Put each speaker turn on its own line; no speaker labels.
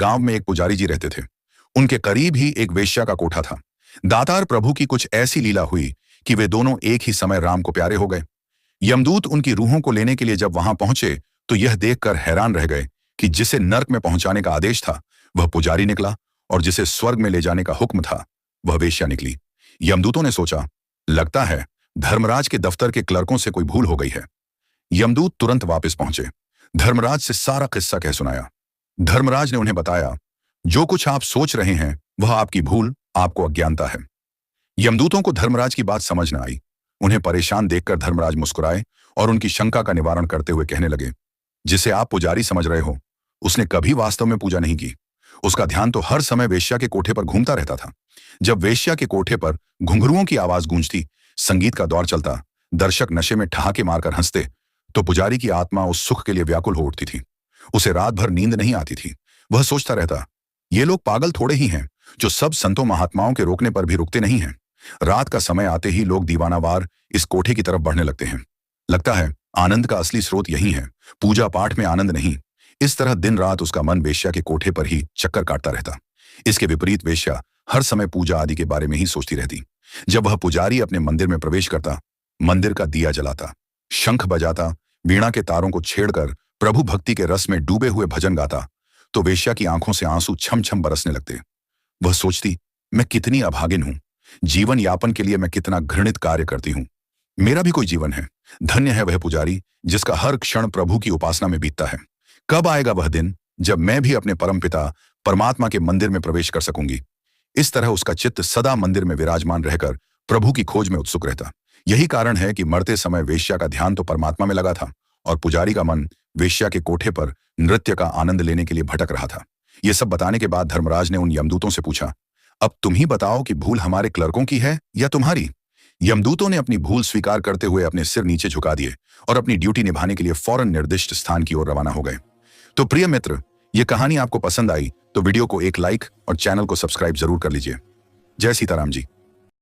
गांव में एक पुजारी जी रहते थे। उनके करीब ही एक वेश्या का कोठा था। दातार प्रभु की कुछ ऐसी लीला हुई कि वे दोनों एक ही समय राम को प्यारे हो गए। यमदूत उनकी रूहों को लेने के लिए जब वहां पहुंचे तो यह देखकर हैरान रह गए कि जिसे नर्क में पहुंचाने का आदेश था वह पुजारी निकला, और जिसे स्वर्ग में ले जाने का हुक्म था वह वेश्या निकली। यमदूतों ने सोचा, लगता है धर्मराज के दफ्तर के क्लर्कों से कोई भूल हो गई है। यमदूत तुरंत वापस पहुंचे, धर्मराज से सारा किस्सा कह सुनाया। धर्मराज ने उन्हें बताया, जो कुछ आप सोच रहे हैं वह आपकी भूल, आपको अज्ञानता है। यमदूतों को धर्मराज की बात समझ न आई। उन्हें परेशान देखकर धर्मराज मुस्कुराए और उनकी शंका का निवारण करते हुए कहने लगे, जिसे आप पुजारी समझ रहे हो उसने कभी वास्तव में पूजा नहीं की। उसका ध्यान तो हर समय वेश्या के कोठे पर घूमता रहता था। जब वेश्या के कोठे पर घुंघरुओं की आवाज गूंजती, संगीत का दौर चलता, दर्शक नशे में ठहाके मारकर हंसते, तो पुजारी की आत्मा उस सुख के लिए व्याकुल हो उठती थी। उसे रात भर नींद नहीं आती थी। वह सोचता रहता, ये लोग पागल थोड़े ही हैं जो सब संतों महात्माओं के रोकने पर भी रुकते नहीं हैं। रात का समय आते ही लोग दीवानावार इस कोठे की तरफ बढ़ने लगते हैं। लगता है आनंद का असली स्रोत यही है, पूजा पाठ में आनंद नहीं। इस तरह दिन रात उसका मन वेश्या के कोठे पर ही चक्कर काटता रहता। इसके विपरीत वेश्या हर समय पूजा आदि के बारे में ही सोचती रहती। जब वह पुजारी अपने मंदिर में प्रवेश करता, मंदिर का दिया जलाता, शंख बजाता, वीणा के तारों को छेड़कर प्रभु भक्ति के रस में डूबे हुए भजन गाता, तो वेश्या की आंखों से आंसू छम छम बरसने लगते। वह सोचती, मैं कितनी अभागिन हूं, जीवन यापन के लिए मैं कितना घृणित कार्य करती हूं। मेरा भी कोई जीवन है। धन्य है वह पुजारी जिसका हर क्षण प्रभु की उपासना में बीतता है। कब आएगा वह दिन जब मैं भी अपने परमपिता परमात्मा के मंदिर में प्रवेश कर सकूंगी। इस तरह उसका चित्त सदा मंदिर में विराजमान रहकर प्रभु की खोज में उत्सुक रहता। यही कारण है कि मरते समय वेश्या का ध्यान तो परमात्मा में लगा था और पुजारी का मन वेश्या के कोठे पर नृत्य का आनंद लेने के लिए भटक रहा था। यह सब बताने के बाद धर्मराज ने उन यमदूतों से पूछा, अब तुम ही बताओ कि भूल हमारे क्लर्कों की है या तुम्हारी। यमदूतों ने अपनी भूल स्वीकार करते हुए अपने सिर नीचे झुका दिए और अपनी ड्यूटी निभाने के लिए फौरन निर्दिष्ट स्थान की ओर रवाना हो गए। तो प्रिय मित्र, यह कहानी आपको पसंद आई तो वीडियो को एक लाइक और चैनल को सब्सक्राइब जरूर कर लीजिए। जय सीताराम जी।